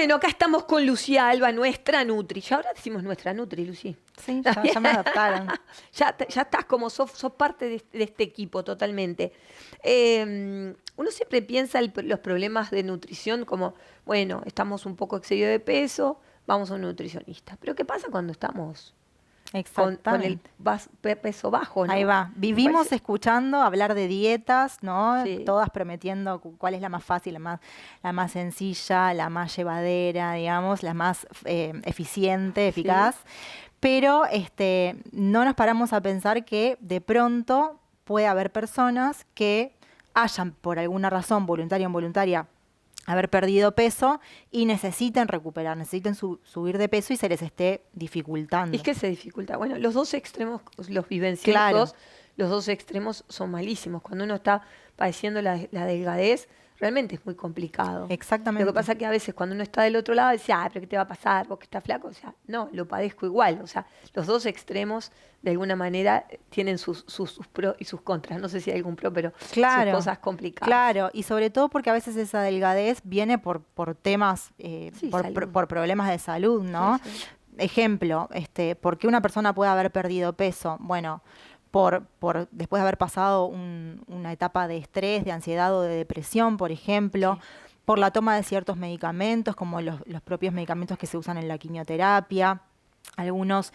Bueno, acá estamos con Lucía Alba, nuestra Nutri. Ya ahora decimos nuestra Nutri, Lucy. Sí, ya me adaptaron. Ya estás como, sos parte de este equipo totalmente. Uno siempre piensa los problemas de nutrición como, bueno, estamos un poco excedidos de peso, vamos a un nutricionista. Pero ¿qué pasa cuando estamos con el Exactamente. peso bajo, Ahí no? va. Me Vivimos parece. escuchando hablar de dietas, ¿no? Sí, Todas prometiendo cuál es la más fácil, la más sencilla, la más llevadera, digamos, la más eficiente, sí. eficaz. Pero no nos paramos a pensar que de pronto puede haber personas que hayan, por alguna razón, voluntaria o involuntaria, haber perdido peso y necesiten recuperar, necesiten subir de peso y se les esté Es dificultando. que se dificulta. Bueno, los dos extremos los vivencié Claro, todos, los dos extremos son malísimos. Cuando uno está padeciendo la delgadez, realmente es muy complicado. Lo que exactamente. pasa que a veces cuando uno está del otro lado, dice, pero ¿qué te va a pasar? Vos que estás flaco. O sea, no, lo padezco igual. O sea, los dos extremos, de alguna manera, tienen sus pros y sus contras. No sé si hay algún pro, pero sus Claro, cosas complicadas. claro, y sobre todo porque a veces esa delgadez viene por temas, Sí, salud. por problemas de salud, Sí, ¿no? sí. Ejemplo, ¿por qué una persona puede haber perdido peso? Bueno, después de haber pasado una etapa de estrés, de ansiedad o de depresión, por ejemplo, Sí. por la toma de ciertos medicamentos, como los propios medicamentos que se usan en la quimioterapia, algunos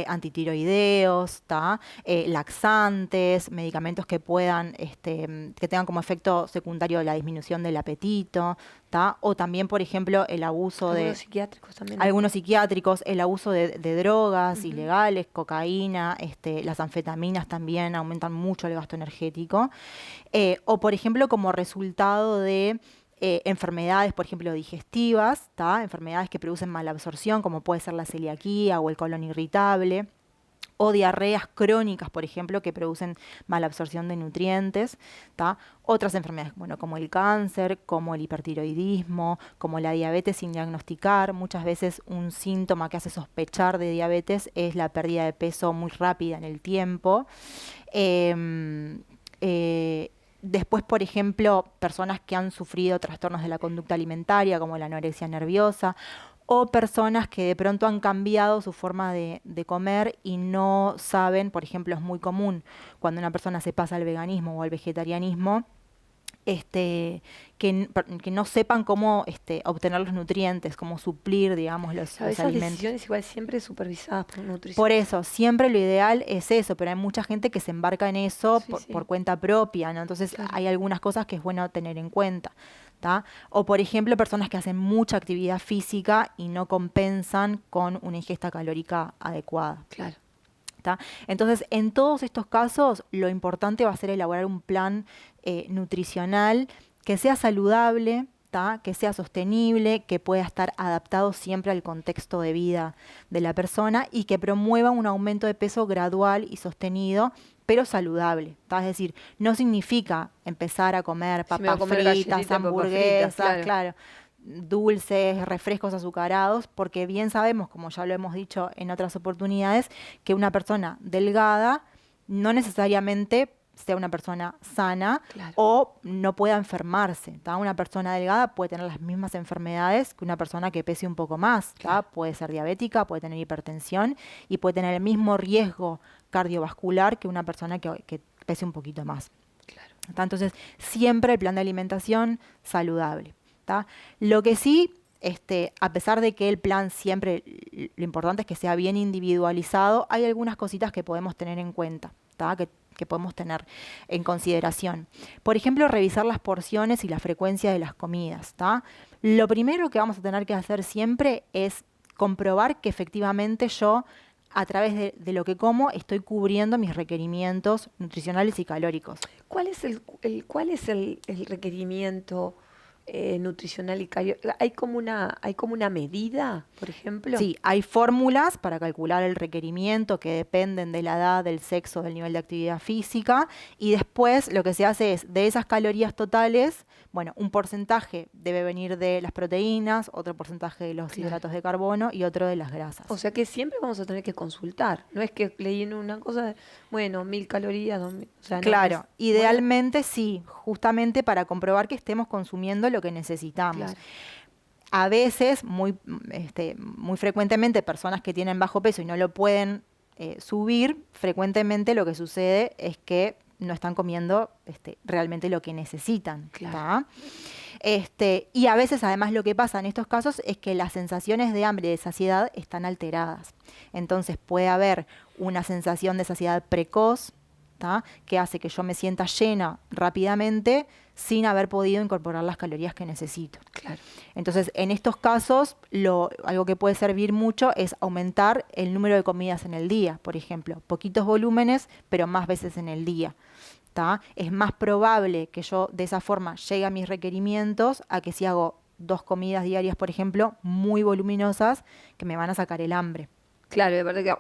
antitiroideos, ¿tá? Laxantes, medicamentos que puedan, que tengan como efecto secundario la disminución del apetito, ¿tá? O también, por ejemplo, el abuso Algunos de psiquiátricos también algunos algunos. psiquiátricos, el abuso de drogas Ujú. ilegales, cocaína, las anfetaminas también aumentan mucho el gasto energético. O, por ejemplo, como resultado de enfermedades, por ejemplo, digestivas, ¿tá? Enfermedades que producen malabsorción, como puede ser la celiaquía o el colon irritable, o diarreas crónicas, por ejemplo, que producen malabsorción de nutrientes, ¿tá? Otras enfermedades, bueno, como el cáncer, como el hipertiroidismo, como la diabetes sin diagnosticar. Muchas veces un síntoma que hace sospechar de diabetes es la pérdida de peso muy rápida en el tiempo. Em, eh, Después, por ejemplo, personas que han sufrido trastornos de la conducta alimentaria, como la anorexia nerviosa, o personas que de pronto han cambiado su forma de comer y no saben, por ejemplo, es muy común cuando una persona se pasa al veganismo o al vegetarianismo, este, que no sepan cómo obtener los nutrientes, cómo suplir, digamos, Claro, los esas alimentos. decisiones igual siempre supervisadas por un Por nutricionista. eso, siempre lo ideal es eso, pero hay mucha gente que se embarca en eso Sí, por sí, cuenta propia, ¿no? Entonces claro. hay algunas cosas que es bueno tener en cuenta, ¿tá? O por ejemplo, personas que hacen mucha actividad física y no compensan con una ingesta calórica adecuada. Claro. ¿Tá? Entonces, en todos estos casos, lo importante va a ser elaborar un plan nutricional que sea saludable, ¿tá? Que sea sostenible, que pueda estar adaptado siempre al contexto de vida de la persona y que promueva un aumento de peso gradual y sostenido, pero saludable, ¿tá? Es decir, no significa empezar a comer Si me voy a papas comer fritas, galletita de papas fritas, hamburguesas, claro. claro, dulces, refrescos azucarados, porque bien sabemos, como ya lo hemos dicho en otras oportunidades, que una persona delgada no necesariamente sea una persona sana Claro. o no pueda enfermarse, ¿tá? Una persona delgada puede tener las mismas enfermedades que una persona que pese un poco más, ¿tá? Claro. Puede ser diabética, puede tener hipertensión y puede tener el mismo riesgo cardiovascular que una persona que pese un poquito más. Claro. ¿Tá? Entonces, siempre el plan de alimentación saludable. ¿Tá? Lo que sí, a pesar de que el plan siempre, lo importante es que sea bien individualizado, hay algunas cositas que podemos tener en cuenta, ¿tá? Que podemos tener en consideración. Por ejemplo, revisar las porciones y la frecuencia de las comidas, ¿tá? Lo primero que vamos a tener que hacer siempre es comprobar que efectivamente yo, a través de lo que como, estoy cubriendo mis requerimientos nutricionales y calóricos. ¿Cuál es el requerimiento nutricional y calórico? ¿Hay como una medida, por ejemplo? Sí, hay fórmulas para calcular el requerimiento que dependen de la edad, del sexo, del nivel de actividad física y después lo que se hace es de esas calorías totales, bueno, un porcentaje debe venir de las proteínas, otro porcentaje de los Claro. hidratos de carbono y otro de las O grasas. sea que siempre vamos a tener que consultar. No es que leí en una cosa, bueno, 1000 calorías, 2000. O sea, no es. Claro, Bueno, idealmente sí, justamente para comprobar que estemos consumiendo lo que necesitamos. claro. A veces, muy frecuentemente, personas que tienen bajo peso y no lo pueden subir, frecuentemente lo que sucede es que no están comiendo realmente lo que necesitan. Claro. ¿Tá? Y a veces, además, lo que pasa en estos casos es que las sensaciones de hambre y de saciedad están alteradas. Entonces puede haber una sensación de saciedad precoz, ¿tá? Que hace que yo me sienta llena rápidamente sin haber podido incorporar las calorías que necesito. Claro. Entonces, en estos casos, algo que puede servir mucho es aumentar el número de comidas en el día, por ejemplo. Poquitos volúmenes, pero más veces en el día. ¿Tá? Es más probable que yo de esa forma llegue a mis requerimientos a que si hago 2 comidas diarias, por ejemplo, muy voluminosas, que me van a sacar el hambre. Claro, de verdad que...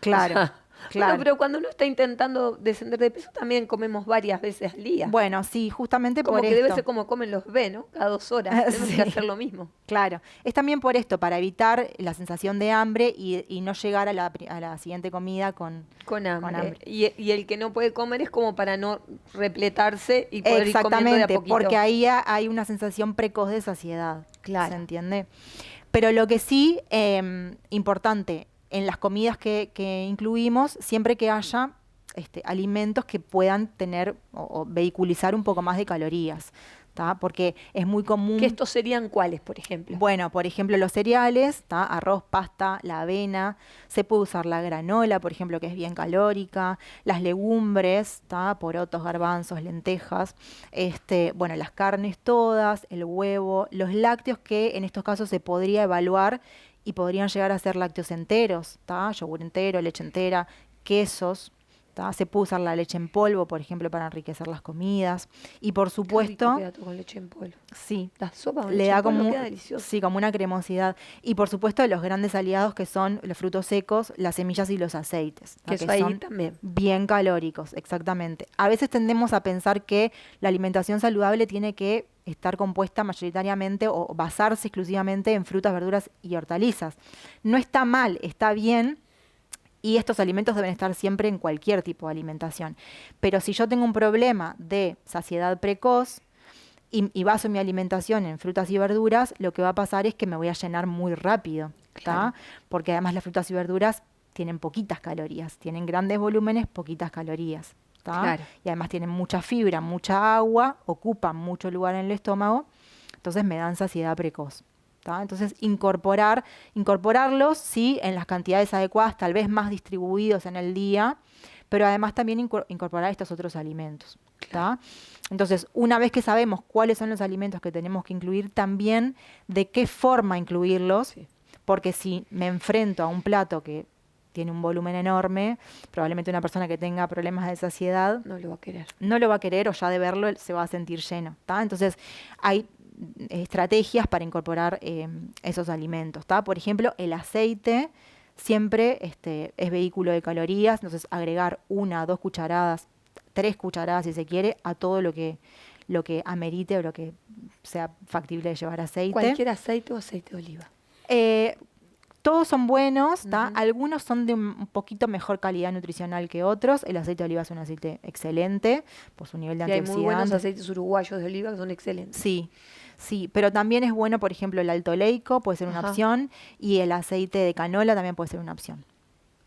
Claro, claro. Bueno, pero cuando uno está intentando descender de peso, también comemos varias veces al día. Bueno, sí, justamente como por que esto. debe ser como comen los bebés, ¿no? Cada 2 horas. Tenemos Sí. que hacer lo mismo. Claro, es también por esto, para evitar la sensación de hambre y no llegar a la siguiente comida con hambre. Y el que no puede comer es como para no repletarse y poder ir comiendo de a Exactamente, poquito. porque ahí hay una sensación precoz de saciedad. Claro. ¿Se entiende? Pero lo que sí, importante, en las comidas que incluimos, siempre que haya alimentos que puedan tener o vehiculizar un poco más de calorías. ¿Tá? Porque es muy común... ¿Que estos serían cuáles, por ejemplo? Bueno, por ejemplo, los cereales, ¿tá? Arroz, pasta, la avena, se puede usar la granola, por ejemplo, que es bien calórica, las legumbres, ¿tá? Porotos, garbanzos, lentejas, bueno, las carnes todas, el huevo, los lácteos, que en estos casos se podría evaluar y podrían llegar a ser lácteos enteros, ¿tá? Yogur entero, leche entera, quesos. ¿Tá? Se puede usar la leche en polvo, por ejemplo, para enriquecer las comidas. Y por supuesto... Qué rico queda todo con leche en polvo. Sí. La sopa con le leche da en polvo como, queda delicioso. sí, como una cremosidad. Y por supuesto los grandes aliados que son los frutos secos, las semillas y los aceites. Que ¿tá? eso ahí son también. bien calóricos, exactamente. A veces tendemos a pensar que la alimentación saludable tiene que estar compuesta mayoritariamente o basarse exclusivamente en frutas, verduras y hortalizas. No está mal, está bien. Y estos alimentos deben estar siempre en cualquier tipo de alimentación. Pero si yo tengo un problema de saciedad precoz y baso mi alimentación en frutas y verduras, lo que va a pasar es que me voy a llenar muy rápido. Claro. Porque además las frutas y verduras tienen poquitas calorías, tienen grandes volúmenes, poquitas calorías. Claro. Y además tienen mucha fibra, mucha agua, ocupan mucho lugar en el estómago, entonces me dan saciedad precoz. ¿Tá? Entonces, incorporarlos, sí, en las cantidades adecuadas, tal vez más distribuidos en el día, pero además también incorporar estos otros alimentos. Claro. ¿Tá? Entonces, una vez que sabemos cuáles son los alimentos que tenemos que incluir, también de qué forma incluirlos, Sí. porque si me enfrento a un plato que tiene un volumen enorme, probablemente una persona que tenga problemas de saciedad No lo va a querer. no lo va a querer o ya de verlo se va a sentir lleno. ¿Tá? Entonces, hay estrategias para incorporar esos alimentos. ¿Tá? Por ejemplo, el aceite siempre es vehículo de calorías, entonces agregar 1, 2 cucharadas, 3 cucharadas si se quiere, a todo lo que amerite o lo que sea factible de llevar aceite. ¿Cualquier aceite o aceite de oliva? Todos son buenos, ¿tá? Algunos son de un poquito mejor calidad nutricional que otros. El aceite de oliva es un aceite excelente por su nivel de Y hay muy buenos antioxidantes. aceites uruguayos de oliva que son excelentes. Sí, pero también es bueno, por ejemplo, el alto oleico puede ser una opción y el aceite de canola también puede ser una opción.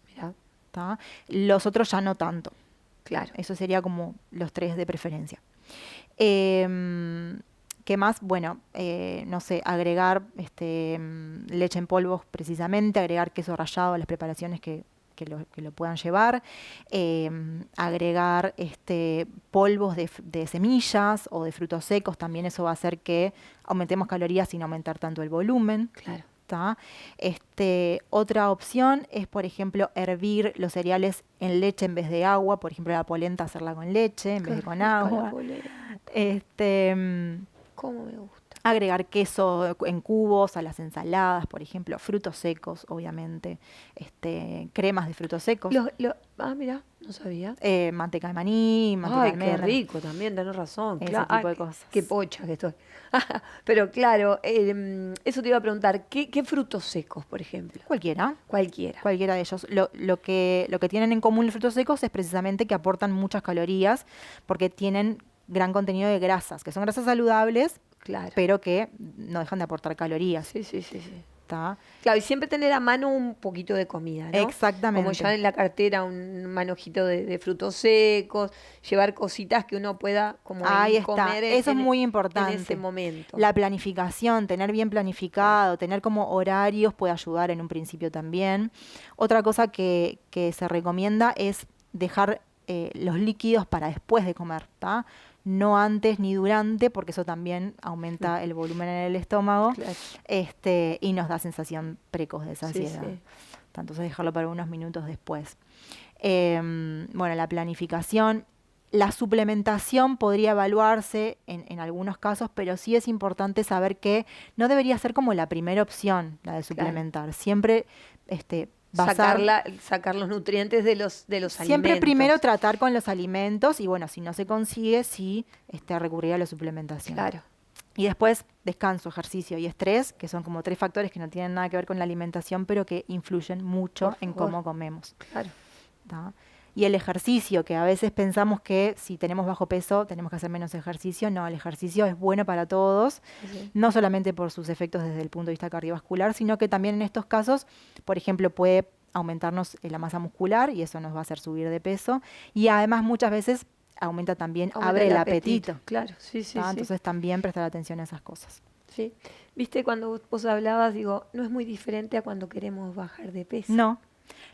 Mirá. ¿Tá? Los otros ya no tanto. Claro. Eso sería como los 3 de preferencia. ¿Qué más? Bueno, no sé, agregar leche en polvo precisamente, agregar queso rallado a las preparaciones que lo puedan llevar, agregar polvos de semillas o de frutos secos, también eso va a hacer que aumentemos calorías sin aumentar tanto el volumen. Claro. ¿Tá? Otra opción es, por ejemplo, hervir los cereales en leche en vez de agua, por ejemplo, la polenta hacerla con leche en vez de con agua. ¿Cómo me gusta? Agregar queso en cubos a las ensaladas, por ejemplo, frutos secos, obviamente, cremas de frutos secos, Mira, no sabía. manteca de maní, manteca de Ay, qué almendras, rico también, tenés razón. ese Claro. tipo de cosas. Qué pocha que estoy. Pero claro, eso te iba a preguntar, ¿qué frutos secos, por ejemplo? Cualquiera Cualquiera. de ellos. Lo que tienen en común los frutos secos es precisamente que aportan muchas calorías porque tienen gran contenido de grasas, que son grasas saludables, Claro. pero que no dejan de aportar calorías. Sí, sí, sí, sí. ¿Tá? Claro, y siempre tener a mano un poquito de comida, ¿no? Exactamente. Como ya en la cartera un manojito de frutos secos, llevar cositas que uno pueda como Ahí ahí está, comer eso es muy en ese importante. momento. La planificación, tener bien planificado, tener como horarios puede ayudar en un principio también. Otra cosa que se recomienda es dejar los líquidos para después de comer, ¿tá? No antes ni durante, porque eso también aumenta el volumen en el estómago, Claro. y nos da sensación precoz de Sí, saciedad. sí. Entonces dejarlo para unos minutos después. Bueno, la planificación. La suplementación podría evaluarse en algunos casos, pero sí es importante saber que no debería ser como la primera opción, la de Claro. suplementar. Siempre basar, Sacar los nutrientes de los siempre alimentos. primero tratar con los alimentos y bueno, si no se consigue, sí recurrir a la suplementación. Claro. Y después descanso, ejercicio y estrés, que son como 3 factores que no tienen nada que ver con la alimentación, pero que influyen mucho Por en favor. cómo comemos. Claro. ¿Tá? Y el ejercicio, que a veces pensamos que si tenemos bajo peso tenemos que hacer menos ejercicio. No, el ejercicio es bueno para todos, Sí. no solamente por sus efectos desde el punto de vista cardiovascular, sino que también en estos casos, por ejemplo, puede aumentarnos la masa muscular y eso nos va a hacer subir de peso. Y además muchas veces aumenta también, abre el apetito. Claro, sí, sí, ¿tá? sí. Entonces también prestar atención a esas cosas. Sí. Viste, cuando vos hablabas, digo, no es muy diferente a cuando queremos bajar de peso. No.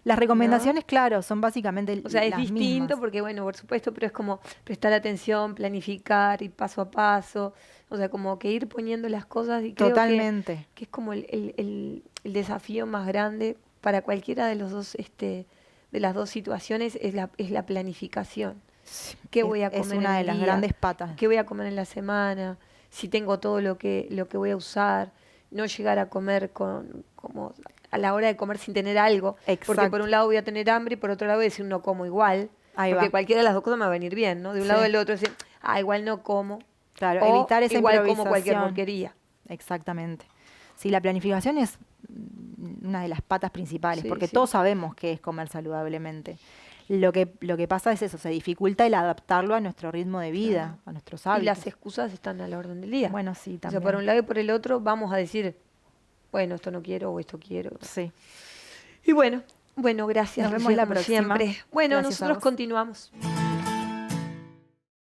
Las ¿No? recomendaciones, claro, son básicamente O sea, es las distinto mismas. porque, bueno, por supuesto, pero es como prestar atención, planificar, ir paso a paso. O sea, como que ir poniendo las cosas y creo Totalmente. que es como el desafío más grande para cualquiera de los dos, de las dos situaciones es la planificación. ¿Qué voy a comer Es una en de el las día? grandes patas. ¿Qué voy a comer en la semana? Si tengo todo lo que voy a usar, no llegar a comer como a la hora de comer sin tener algo, porque Exacto. por un lado voy a tener hambre y por otro lado voy a decir no como igual, Ahí porque va. cualquiera de las dos cosas me va a venir bien, ¿no? De un lado Sí. del otro decir, igual no como, Claro, o evitar esa igual como cualquier improvisación. porquería. Exactamente. Sí, la planificación es una de las patas principales, Sí, porque sí. todos sabemos qué es comer saludablemente. Lo que pasa es eso, se dificulta el adaptarlo a nuestro ritmo de vida, Claro. a nuestros Y hábitos. las excusas están a la orden del día. Bueno, sí, O sea, también. por un lado y por el otro vamos a decir, bueno, esto no quiero o esto quiero. Sí. Y bueno, gracias. Nos vemos Lucía, la como próxima. siempre. Bueno, Gracias a nosotros vos. continuamos.